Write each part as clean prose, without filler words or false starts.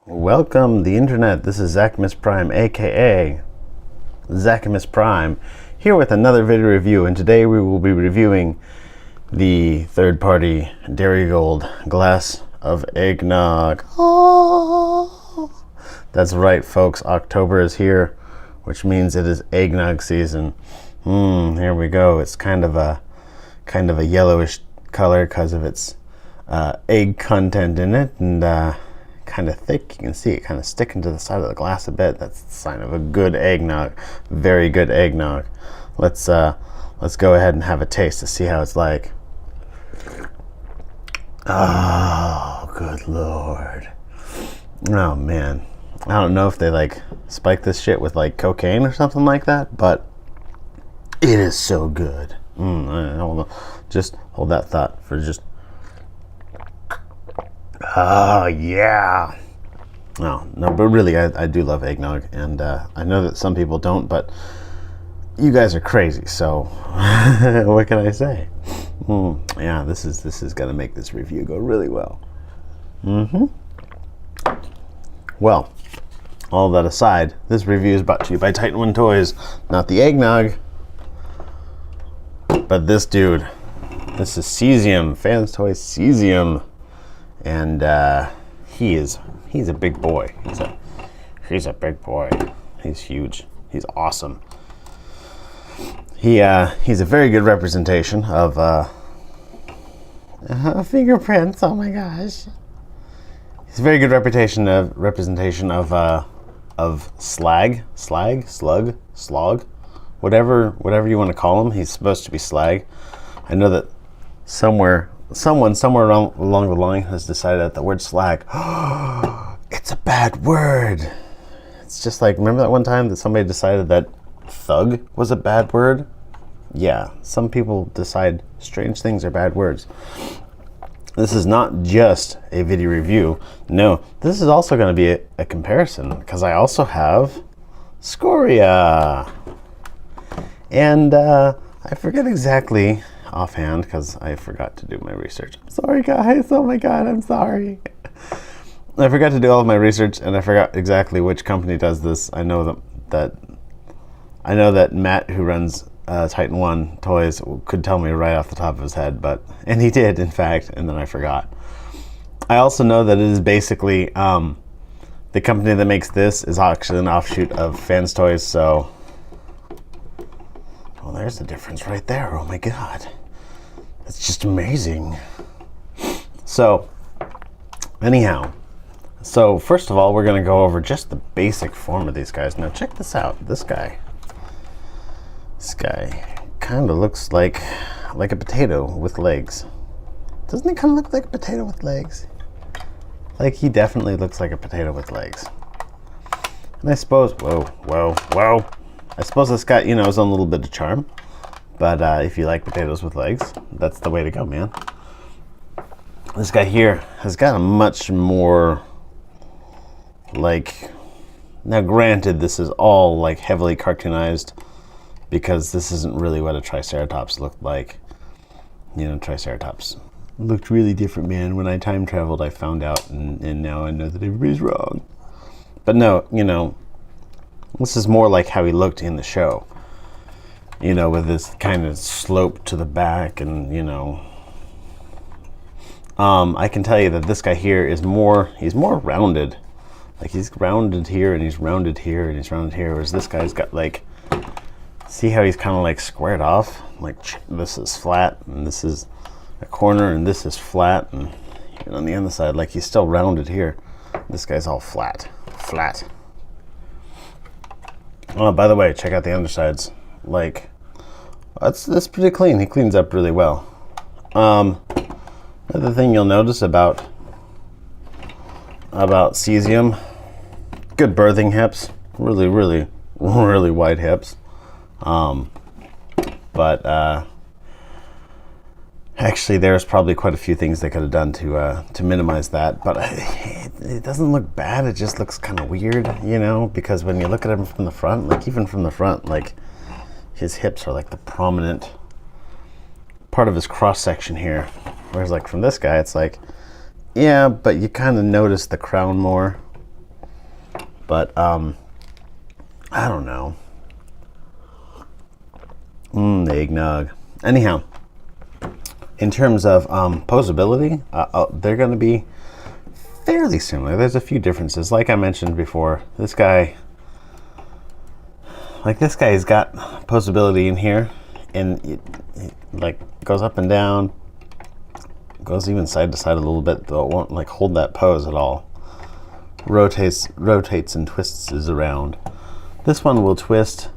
Welcome the internet. This is Zachamus Prime, aka Zachamus Prime, here with another video review, and today we will be reviewing the third-party Dairy Gold glass of eggnog. Oh, that's right, folks. October is here, which means it is eggnog season. Here we go. It's kind of a yellowish color because of its egg content in it, and kind of thick. You can see it kind of sticking to the side of the glass a bit. That's the sign of a good eggnog, very good eggnog. Let's go ahead and have a taste to see how it's like. Oh, good lord. Oh man, I don't know if they like spike this shit with like cocaine or something like that, but it is so good. Just hold that thought for just. Oh yeah. No, but really, I do love eggnog, and I know that some people don't, but you guys are crazy. So what can I say? Yeah, this is gonna make this review go really well. Well, all that aside, this review is brought to you by Titanonetoys, not the eggnog, but this dude. This is Caesium, Fanstoys Cesium. And he's a big boy. He's a big boy. He's huge. He's awesome. He's a very good representation of fingerprints. Oh my gosh. He's a very good representation of slag, slug, slog, whatever you want to call him. He's supposed to be slag. I know that someone somewhere along the line has decided that the word slag, it's a bad word. It's just like, remember that one time that somebody decided that thug was a bad word? Yeah, some people decide strange things are bad words. This is not just a video review. No, this is also going to be a comparison, because I also have Scoria. And I forget exactly offhand because I forgot to do my research. I'm sorry, guys. Oh my god, I'm sorry. I forgot to do all of my research, and I forgot exactly which company does this. I know that Matt, who runs Titan One Toys, could tell me right off the top of his head, and he did, in fact, and then I forgot. I also know that it is basically the company that makes this is actually an offshoot of Fanstoys. So, well, there's the difference right there. Oh my god. It's just amazing. So, anyhow. So, first of all, we're going to go over just the basic form of these guys. Now, check this out. This guy kind of looks like a potato with legs. Doesn't he kind of look like a potato with legs? Like, he definitely looks like a potato with legs. And I suppose, whoa. I suppose this guy, his own little bit of charm. But if you like potatoes with legs, that's the way to go, man. This guy here has got a much more, like, now granted, this is all like heavily cartoonized, because this isn't really what a Triceratops looked like. Triceratops looked really different, man. When I time traveled, I found out, and now I know that everybody's wrong. But no, this is more like how he looked in the show. With this kind of slope to the back, and I can tell you that this guy here is he's more rounded. Like, he's rounded here, and he's rounded here, and he's rounded here, whereas this guy's got, like, see how he's kind of like squared off? Like, this is flat, and this is a corner, and this is flat, and on the other side, like, he's still rounded here. This guy's all flat. Oh, by the way, check out the undersides. Like, that's pretty clean. He cleans up really well. Another thing you'll notice about Cesium, good birthing hips, really wide hips. But actually, there's probably quite a few things they could have done to minimize that. But it doesn't look bad. It just looks kind of weird, because when you look at him from the front, like, even from the front, like, his hips are like the prominent part of his cross section here. Whereas, like, from this guy, it's like, yeah, but you kind of notice the crown more. But I don't know. The eggnog. Anyhow, in terms of poseability, they're going to be fairly similar. There's a few differences. Like I mentioned before, this guy's got poseability in here, and it like goes up and down, goes even side to side a little bit, though it won't like hold that pose at all. Rotates and twists around. This one will twist.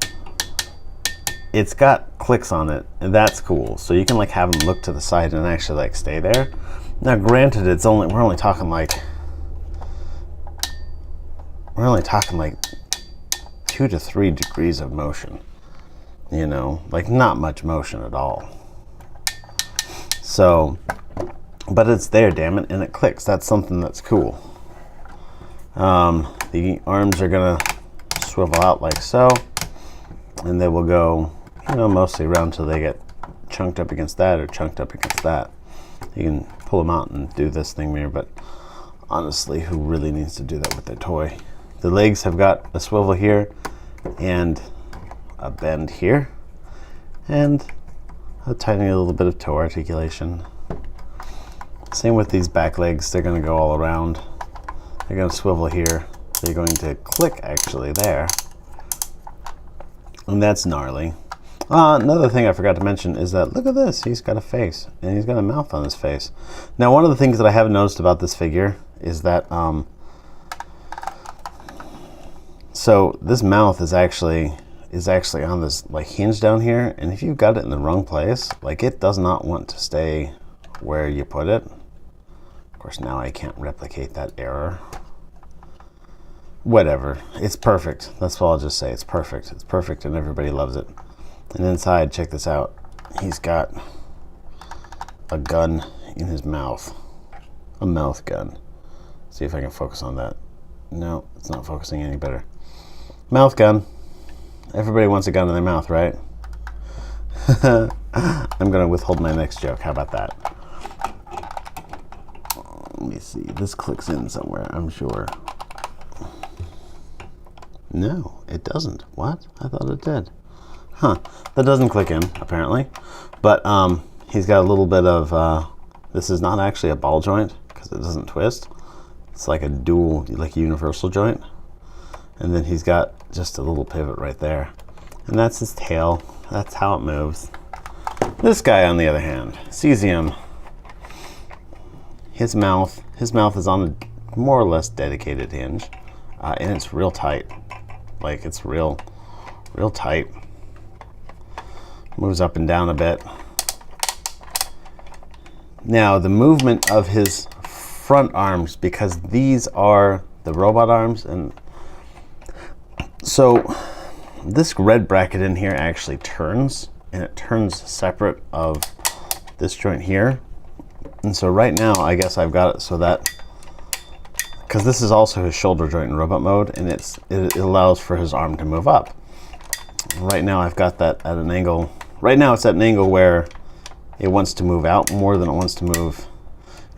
It's got clicks on it, and that's cool. So you can like have them look to the side and actually like stay there. Now, granted, we're only talking like 2 to 3 degrees of motion. You know, like not much motion at all. So, but it's there, damn it, and it clicks. That's something that's cool. The arms are gonna swivel out like so, and they will go, you know, mostly around till they get chunked up against that or chunked up against that. You can pull them out and do this thing here, but honestly, who really needs to do that with their toy? The legs have got a swivel here and a bend here, and a tiny little bit of toe articulation. Same with these back legs. They're going to go all around. They're going to swivel here. They're going to click actually there, and that's gnarly. Another thing I forgot to mention is that look at this. He's got a face, and he's got a mouth on his face. Now, one of the things that I have noticed about this figure is that so this mouth is actually on this like hinge down here, and if you've got it in the wrong place, like it does not want to stay where you put it. Of course, now I can't replicate that error. Whatever, it's perfect. That's all I'll just say. It's perfect. It's perfect, and everybody loves it. And inside, check this out. He's got a gun in his mouth, a mouth gun. See if I can focus on that. No, it's not focusing any better. Mouth gun. Everybody wants a gun in their mouth, right? I'm gonna withhold my next joke. How about that? Let me see. This clicks in somewhere, I'm sure. No, it doesn't. What? I thought it did. Huh. That doesn't click in, apparently. But he's got a little bit of, this is not actually a ball joint because it doesn't twist. It's like a dual, like a universal joint. And then he's got just a little pivot right there. And that's his tail. That's how it moves. This guy, on the other hand, Cesium, his mouth is on a more or less dedicated hinge. And it's real tight. Like, it's real tight. Moves up and down a bit. Now, the movement of his front arms, because these are the robot arms, and so this red bracket in here actually turns, and it turns separate of this joint here. And so right now, I guess I've got it so that, because this is also his shoulder joint in robot mode, and it allows for his arm to move up. Right now I've got that at an angle. Right now it's at an angle where it wants to move out more than it wants to move.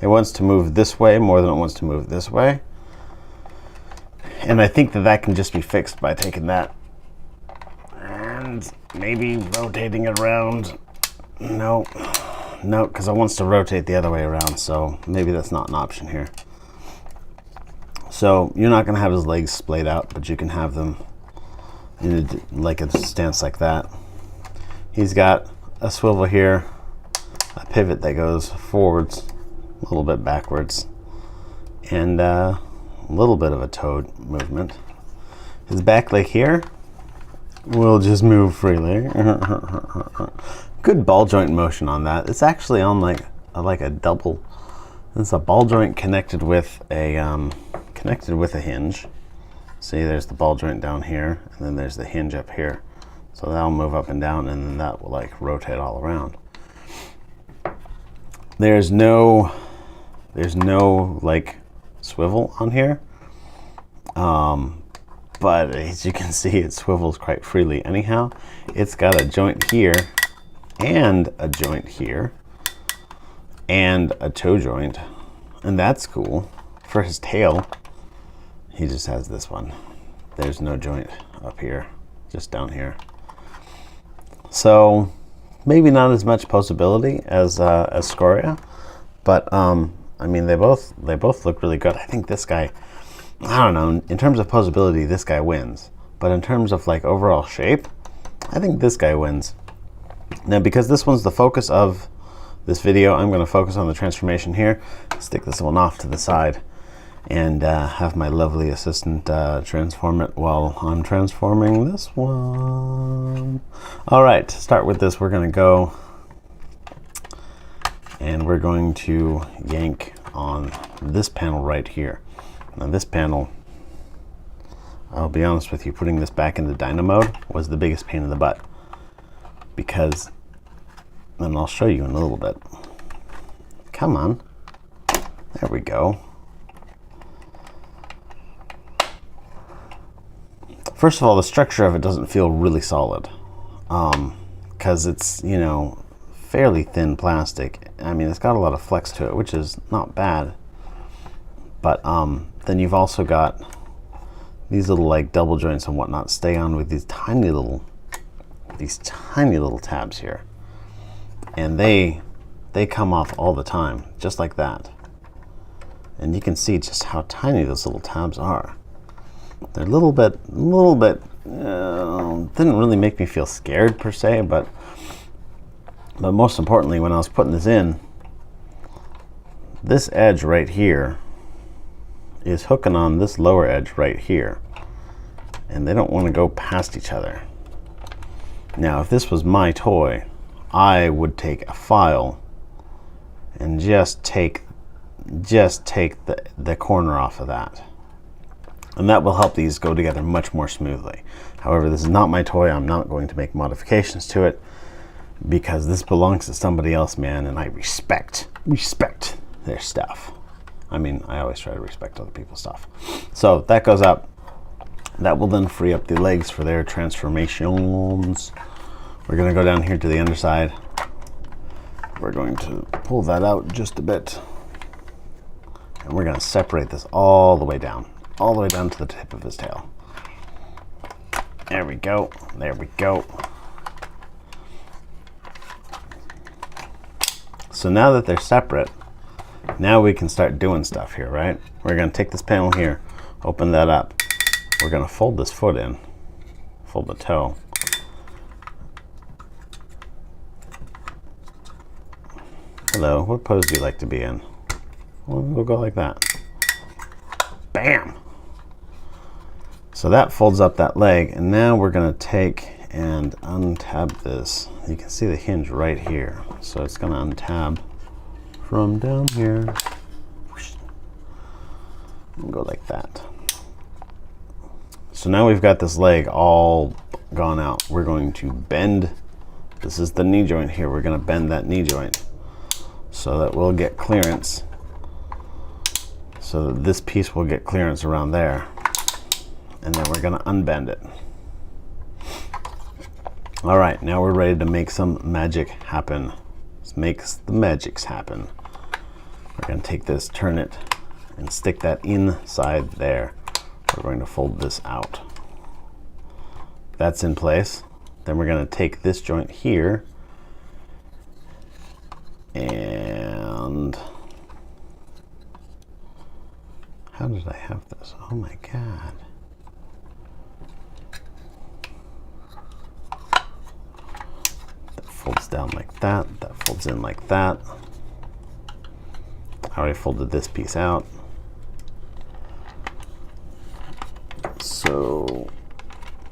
It wants to move this way more than it wants to move this way. And I think that can just be fixed by taking that and maybe rotating it around. No, because it wants to rotate the other way around, so maybe that's not an option here. So you're not going to have his legs splayed out, but you can have them in a stance like that. He's got a swivel here, a pivot that goes forwards, a little bit backwards, and a little bit of a toe movement. His back leg here will just move freely. Good ball joint motion on that. It's actually on like a double. It's a ball joint connected with a hinge. See, there's the ball joint down here, and then there's the hinge up here. So that'll move up and down, and then that will like rotate all around. There's no like swivel on here, but as you can see, it swivels quite freely. Anyhow, it's got a joint here, and a joint here, and a toe joint, and that's cool. For his tail, he just has this one. there's no joint up here, just down here. So maybe not as much Poseability as Scoria, but I mean, they both look really good. I think this guy, I don't know, in terms of Poseability, this guy wins. But in terms of like overall shape, I think this guy wins. Now, because this one's the focus of this video, I'm going to focus on the transformation here. Stick this one off to the side and have my lovely assistant transform it while I'm transforming this one. All right, to start with this, we're going to go and we're going to yank on this panel right here. Now this panel, I'll be honest with you, putting this back into Dino mode was the biggest pain in the butt, because, and I'll show you in a little bit. Come on, there we go. First of all, the structure of it doesn't feel really solid, because it's, you know, fairly thin plastic. I mean, it's got a lot of flex to it, which is not bad. But then you've also got these little like double joints and whatnot stay on with these tiny little tabs here, and they come off all the time, just like that. And you can see just how tiny those little tabs are. They're a little bit, didn't really make me feel scared per se, but most importantly, when I was putting this in, this edge right here is hooking on this lower edge right here, and they don't want to go past each other. Now, if this was my toy, I would take a file and just take the corner off of that, and that will help these go together much more smoothly. However, this is not my toy. I'm not going to make modifications to it because this belongs to somebody else, man, and I respect their stuff. I mean, I always try to respect other people's stuff. So that goes up. That will then free up the legs for their transformations. We're going to go down here to the underside. We're going to pull that out just a bit, and we're going to separate this all the way down to the tip of his tail. There we go. There we go. So now that they're separate, now we can start doing stuff here, right? We're going to take this panel here, open that up. We're going to fold this foot in, fold the toe. Hello, what pose do you like to be in? We'll go like that. Bam! So that folds up that leg, and now we're going to take and untab this. You can see the hinge right here. So it's going to untab from down here. And go like that. So now we've got this leg all gone out. We're going to bend. This is the knee joint here. We're going to bend that knee joint so that we'll get clearance. So that this piece will get clearance around there. And then we're going to unbend it. All right, now we're ready to make some magic happen. Let's make the magics happen. We're going to take this, turn it, and stick that inside there. We're going to fold this out. That's in place. Then we're going to take this joint here and how did I have this? Oh my God. That folds down like that. That folds in like that. I already folded this piece out. So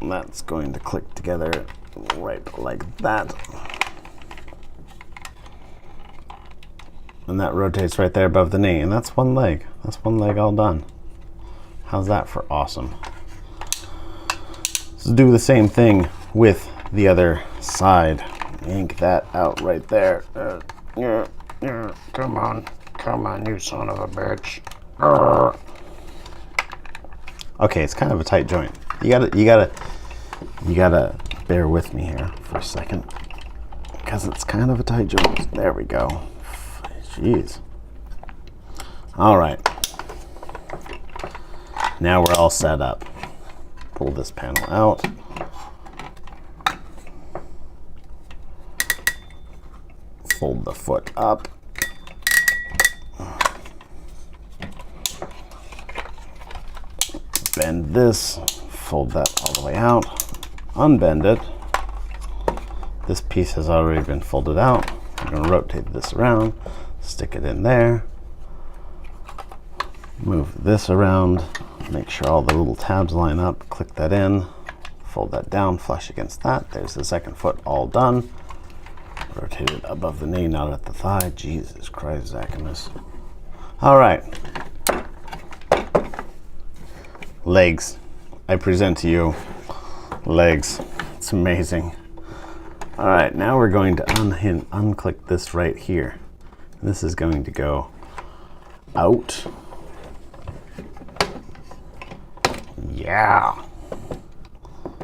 that's going to click together right like that. And that rotates right there above the knee. And that's one leg. That's one leg all done. How's that for awesome? Let's do the same thing with the other side. Yank that out right there. Come on. Come on, you son of a bitch. Okay, it's kind of a tight joint. You gotta bear with me here for a second, because it's kind of a tight joint. There we go. Jeez. All right. Now we're all set up. pull this panel out. Fold the foot up. Bend this, fold that all the way out, unbend it. This piece has already been folded out. I'm going to rotate this around, stick it in there, move this around, make sure all the little tabs line up, click that in, fold that down, flush against that. There's the second foot all done. Rotate it above the knee, not at the thigh. Jesus Christ, Zacchaeus. All right. Legs. I present to you legs. It's amazing. All right, now we're going to unclick this right here. This is going to go out. Yeah.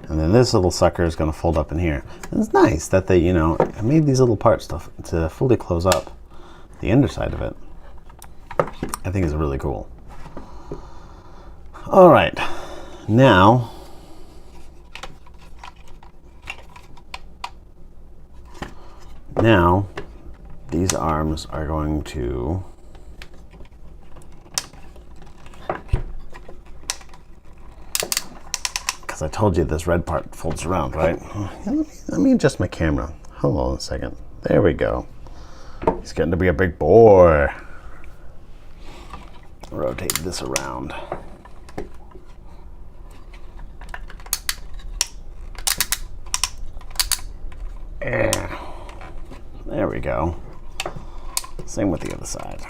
And then this little sucker is going to fold up in here. And it's nice that they, I made these little parts to fully close up the underside of it. I think is really cool. All right, now these arms are going to because I told you this red part folds around, right? Let me adjust my camera. Hold on a second. There we go. He's getting to be a big boy. Rotate this around. There we go. Same with the other side.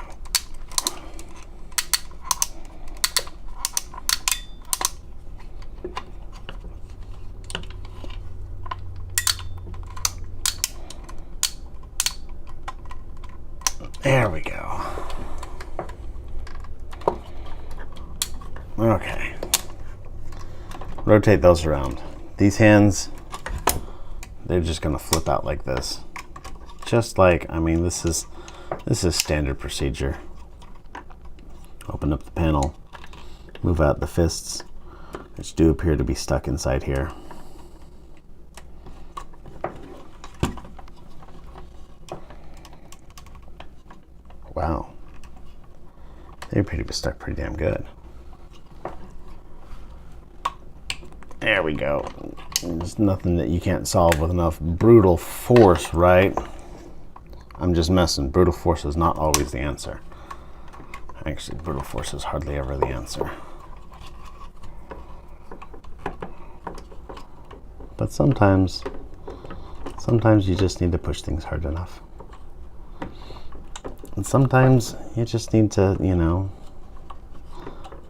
There we go. Okay. Rotate those around. These hands, they're just gonna flip out like this. Just like, this is standard procedure. Open up the panel, move out the fists, which do appear to be stuck inside here. Wow. They appear to be stuck pretty damn good. There we go. There's nothing that you can't solve with enough brutal force, right? I'm just messing. Brutal force is not always the answer. Actually, brutal force is hardly ever the answer. But sometimes you just need to push things hard enough. And sometimes you just need to,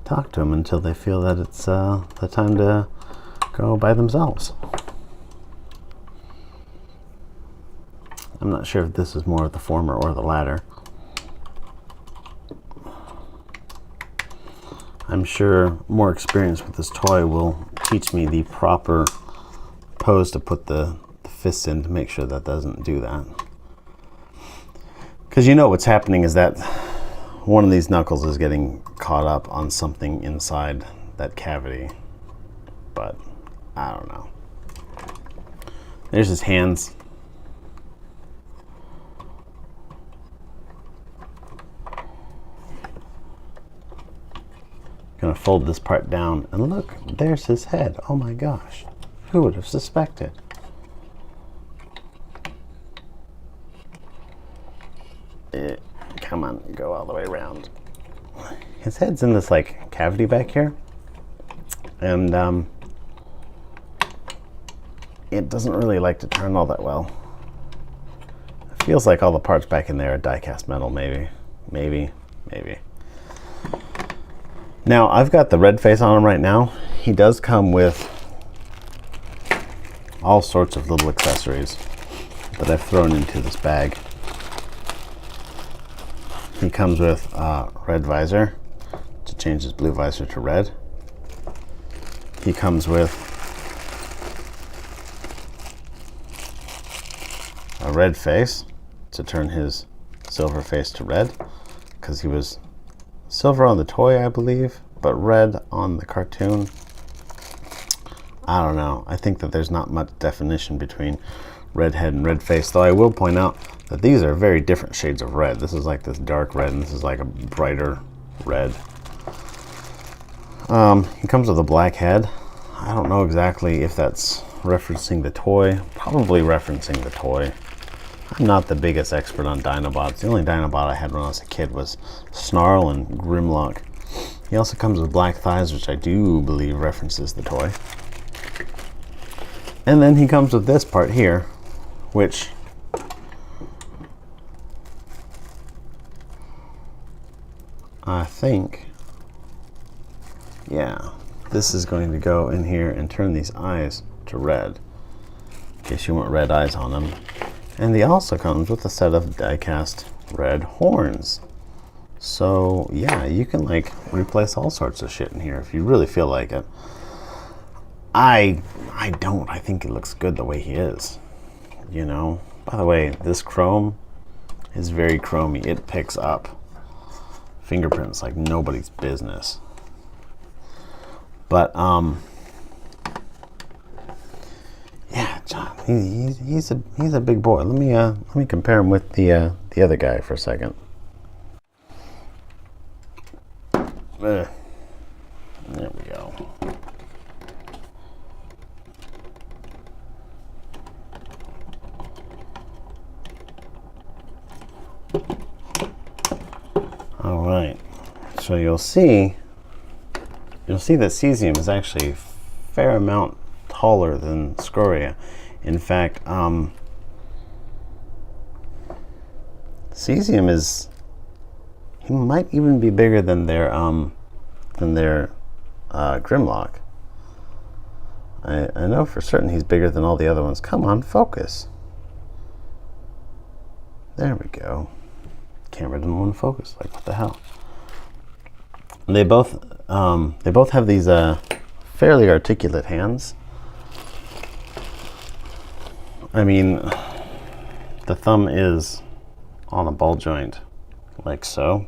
talk to them until they feel that it's the time to go by themselves. I'm not sure if this is more of the former or the latter. I'm sure more experience with this toy will teach me the proper pose to put the fists in to make sure that doesn't do that. Because what's happening is that one of these knuckles is getting caught up on something inside that cavity. But I don't know. There's his hands. Gonna fold this part down and look, there's his head. Oh my gosh, who would have suspected? Come on, go all the way around. His head's in this cavity back here, and it doesn't really like to turn all that well. It feels like all the parts back in there are die-cast metal, maybe. Now, I've got the red face on him right now. He does come with all sorts of little accessories that I've thrown into this bag. He comes with a red visor to change his blue visor to red. He comes with a red face to turn his silver face to red, because he was silver on the toy, I believe, but red on the cartoon. I don't know. I think that there's not much definition between red head and red face, though I will point out that these are very different shades of red. This is like this dark red, and this is like a brighter red. He comes with a black head. I don't know exactly if that's referencing the toy. Probably referencing the toy. I'm not the biggest expert on Dinobots. The only Dinobot I had when I was a kid was Snarl and Grimlock. He also comes with black thighs, which I do believe references the toy. And then he comes with this part here, which I think, yeah, this is going to go in here and turn these eyes to red, in case you want red eyes on them. And he also comes with a set of die-cast red horns. So yeah, you can like replace all sorts of shit in here if you really feel like it. I don't. I think it looks good the way he is. You know. By the way, this chrome is very chromy. It picks up fingerprints like nobody's business. But yeah, John, he's a big boy. Let me compare him with the other guy for a second. There we go. All right, so you'll see that Cesium is actually a fair amount taller than Scoria. In fact, Cesium is, he might even be bigger than their Grimlock. I know for certain he's bigger than all the other ones. Come on, focus. There we go. Camera didn't want to focus. Like, what the hell? They both have these fairly articulate hands. I mean, the thumb is on a ball joint, like so,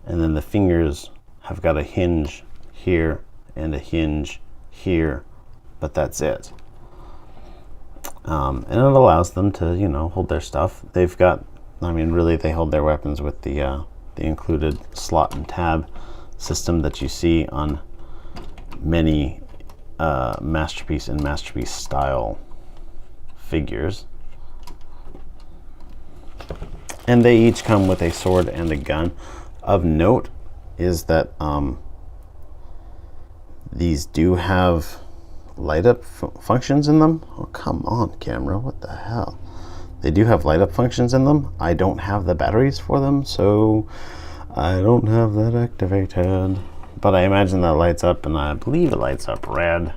and then the fingers have got a hinge here and a hinge here, but that's it. And it allows them to, you know, hold their stuff. They've got, I mean, really, they hold their weapons with the included slot and tab system that you see on many Masterpiece and Masterpiece style figures. And they each come with a sword and a gun. Of note is that these do have light up functions in them. Oh, come on, camera, what the hell? They do have light up functions in them. I don't have the batteries for them, so I don't have that activated. But I imagine that lights up, and I believe it lights up red.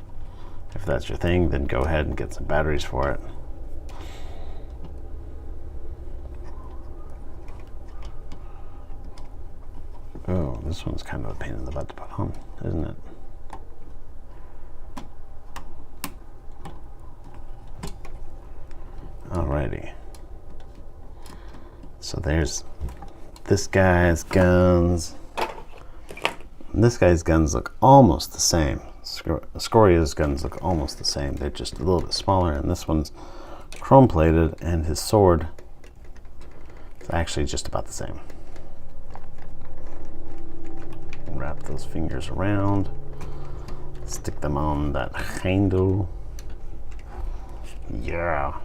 If that's your thing, then go ahead and get some batteries for it. Oh, this one's kind of a pain in the butt to put on, isn't it? Alrighty. So there's this guy's guns. This guy's guns look almost the same. Scoria's guns look almost the same. They're just a little bit smaller, and this one's chrome plated, and his sword is actually just about the same. Wrap those fingers around, stick them on that handle. Yeah.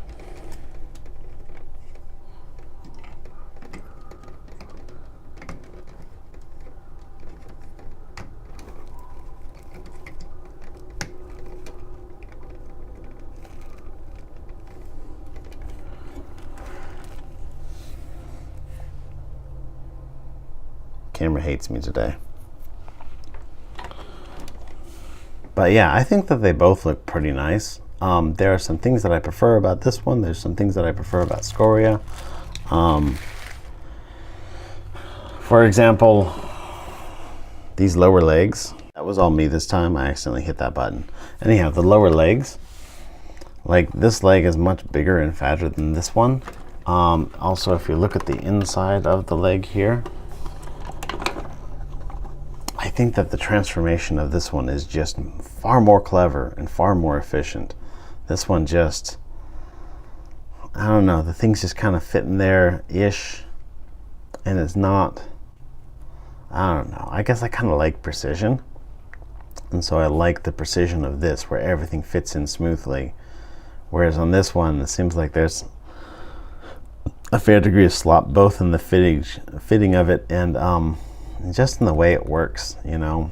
Camera hates me today. But yeah, I think that they both look pretty nice. There are some things that I prefer about this one. There's some things that I prefer about Scoria. For example, these lower legs. That was all me this time. I accidentally hit that button. Anyhow, the lower legs, like this leg is much bigger and fatter than this one. Also, if you look at the inside of the leg here, I think that the transformation of this one is just far more clever and far more efficient. This one just, I don't know, the things just kind of fit in there-ish, and it's not, I don't know, I guess I kind of like precision, and so I like the precision of this, where everything fits in smoothly, whereas on this one, it seems like there's a fair degree of slop, both in the fitting of it and just in the way it works, you know.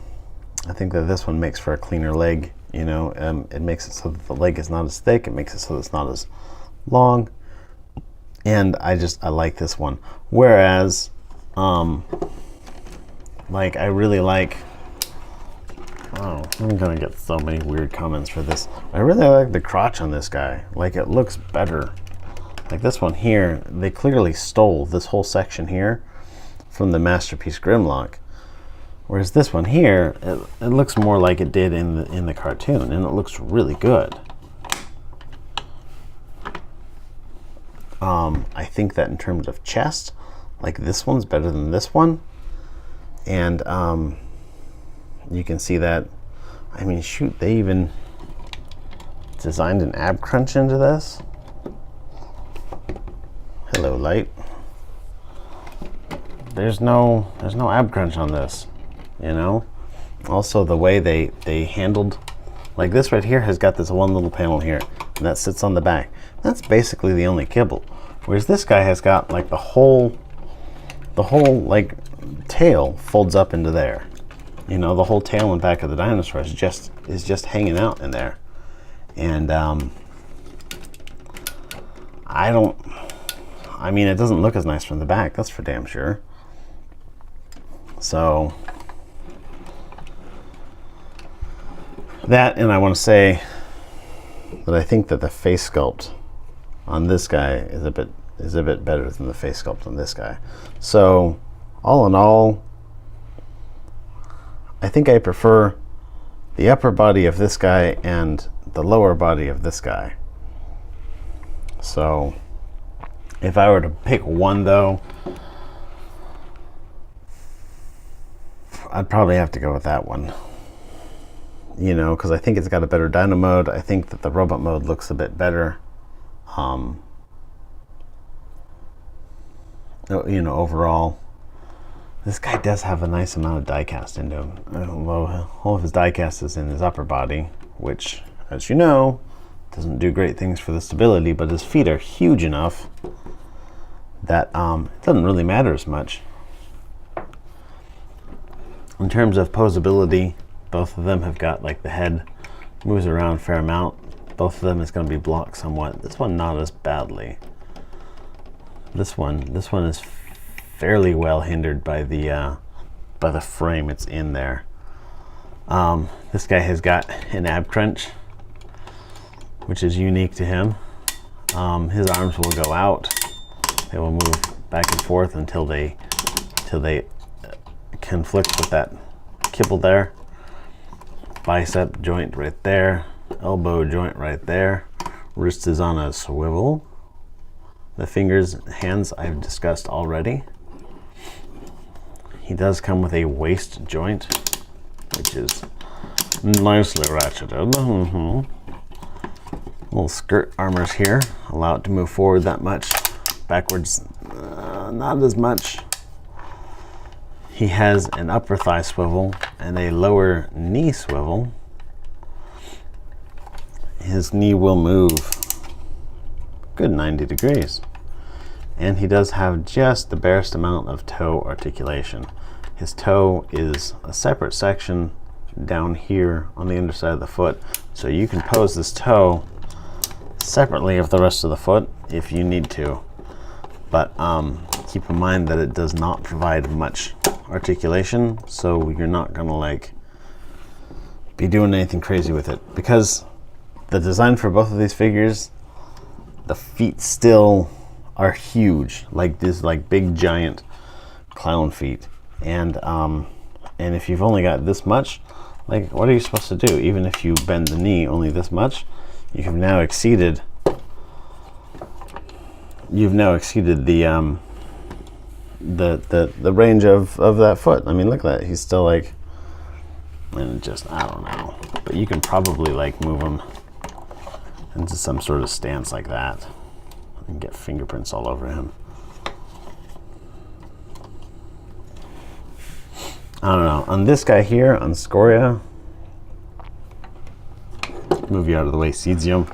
I think that this one makes for a cleaner leg, you know. It makes it so that the leg is not as thick, it makes it so that it's not as long, and I like this one. Whereas like I really like, oh, I'm gonna get so many weird comments for this. I really like the crotch on this guy. Like, it looks better. Like this one here, they clearly stole this whole section here from the Masterpiece Grimlock. Whereas this one here, it looks more like it did in the cartoon, and it looks really good. I think that in terms of chest, like this one's better than this one. And you can see that, I mean, shoot, they even designed an ab crunch into this. Hello, light. There's no ab crunch on this, you know. Also, the way they handled, like this right here has got this one little panel here, and that sits on the back. That's basically the only kibble. Whereas this guy has got like the whole like tail folds up into there. You know, the whole tail and back of the dinosaur is just hanging out in there. And I mean, it doesn't look as nice from the back, that's for damn sure. So that, and I want to say that I think that the face sculpt on this guy is a bit better than the face sculpt on this guy. So all in all, I think I prefer the upper body of this guy and the lower body of this guy. So if I were to pick one though, I'd probably have to go with that one. You know, because I think it's got a better Dino mode. I think that the robot mode looks a bit better. You know, overall, this guy does have a nice amount of die-cast into him. Although all of his die-cast is in his upper body, which, as you know, doesn't do great things for the stability, but his feet are huge enough that it doesn't really matter as much. In terms of poseability, both of them have got, like, the head moves around a fair amount. Both of them is going to be blocked somewhat. This one not as badly. This one is fairly well hindered by the frame it's in there. This guy has got an ab crunch, which is unique to him. His arms will go out. They will move back and forth until they conflict with that kibble there. Bicep joint right there. Elbow joint right there. Wrist is on a swivel. The fingers, hands I've discussed already. He does come with a waist joint, which is nicely ratcheted. Little skirt armors here allow it to move forward that much. Backwards, not as much. He has an upper thigh swivel and a lower knee swivel. His knee will move good 90 degrees. And he does have just the barest amount of toe articulation. His toe is a separate section down here on the underside of the foot. So you can pose this toe separately of the rest of the foot if you need to. But keep in mind that it does not provide much articulation, so you're not gonna like be doing anything crazy with it, because the design for both of these figures, the feet still are huge, like this, like big giant clown feet, and if you've only got this much, like, what are you supposed to do? Even if you bend the knee only this much, you have now exceeded the range of that foot. I mean, look at that. He's still like and just, I don't know. But you can probably like move him into some sort of stance like that and get fingerprints all over him. I don't know. On this guy here, on Scoria, move you out of the way, Cesium.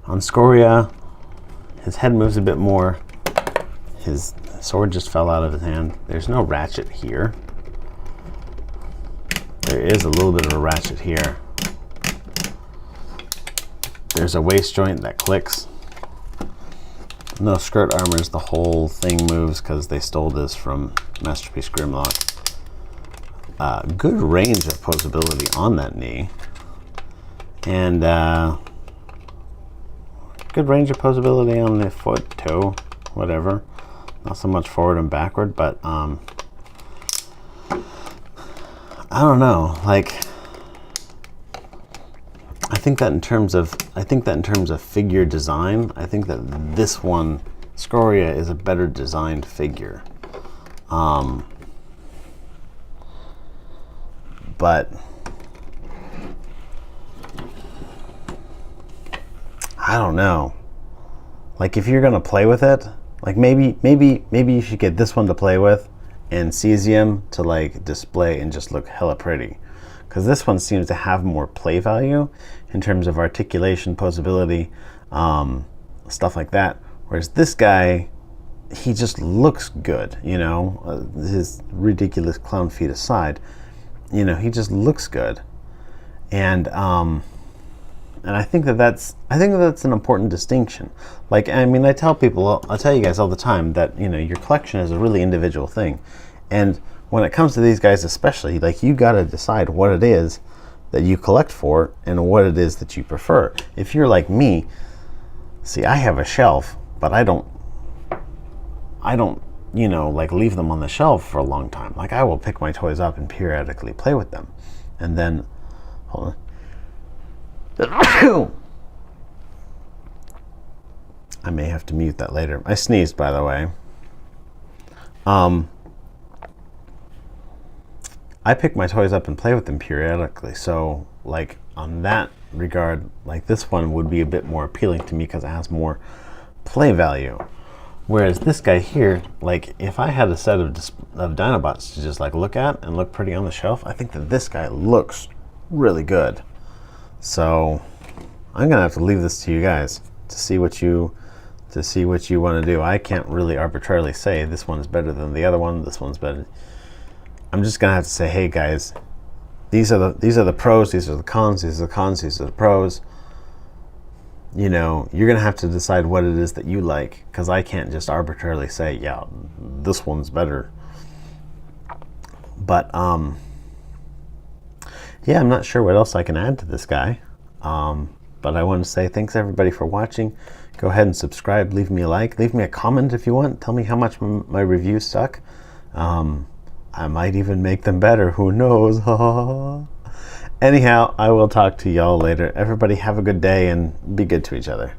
On Scoria, his head moves a bit more. His sword just fell out of his hand. There's no ratchet here. There is a little bit of a ratchet here. There's a waist joint that clicks. No skirt armors, the whole thing moves because they stole this from Masterpiece Grimlock. Good range of poseability on that knee. And good range of poseability on the foot, toe, whatever. Not so much forward and backward, but I don't know. Like, I think that in terms of figure design, I think that this one, Scoria, is a better designed figure. But I don't know. Like, if you're gonna play with it, like maybe you should get this one to play with and Cesium to like display and just look hella pretty, because this one seems to have more play value in terms of articulation, poseability, stuff like that, whereas this guy, he just looks good, you know, his ridiculous clown feet aside, you know, he just looks good. And I think that's an important distinction. Like, I mean, I tell you guys all the time that, you know, your collection is a really individual thing. And when it comes to these guys especially, like, you got to decide what it is that you collect for and what it is that you prefer. If you're like me, see, I have a shelf, but I don't, you know, like, leave them on the shelf for a long time. Like, I will pick my toys up and periodically play with them. And then, hold on. I may have to mute that later. I sneezed, by the way. I pick my toys up and play with them periodically. So, like, on that regard, like, this one would be a bit more appealing to me because it has more play value. Whereas this guy here, like, if I had a set of Dinobots to just like look at and look pretty on the shelf, I think that this guy looks really good. So I'm gonna have to leave this to you guys to see what you want to do. I can't really arbitrarily say this one's better than the other one, this one's better. I'm just gonna have to say, hey guys, these are the pros, these are the cons, these are the cons, these are the pros. You know, you're gonna have to decide what it is that you like, because I can't just arbitrarily say, yeah, this one's better. But yeah, I'm not sure what else I can add to this guy. But I want to say thanks everybody for watching. Go ahead and subscribe, leave me a like, leave me a comment if you want. Tell me how much my reviews suck. I might even make them better, who knows. Anyhow, I will talk to y'all later. Everybody have a good day and be good to each other.